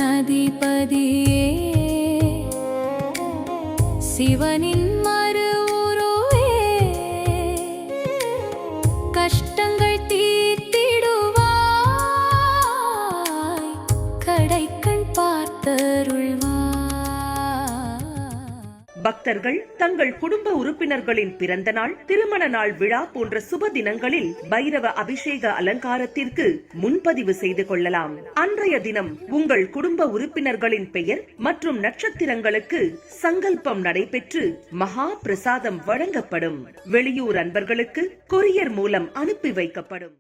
அதிபதியே சிவனின் மறு உருவே கஷ்டங்கள் தீர்த்திடுவாய் கடைக்கண் பார்த்தருள்வாய். பக்தர்கள் தங்கள் குடும்ப உறுப்பினர்களின் பிறந்த நாள், திருமண நாள் விழா போன்ற சுப தினங்களில் பைரவ அபிஷேக அலங்காரத்திற்கு முன்பதிவு செய்து கொள்ளலாம். அன்றைய தினம் உங்கள் குடும்ப உறுப்பினர்களின் பெயர் மற்றும் நட்சத்திரங்களுக்கு சங்கல்பம் நடைபெற்று மகா பிரசாதம் வழங்கப்படும். வெளியூர் அன்பர்களுக்கு கொரியர் மூலம் அனுப்பி வைக்கப்படும்.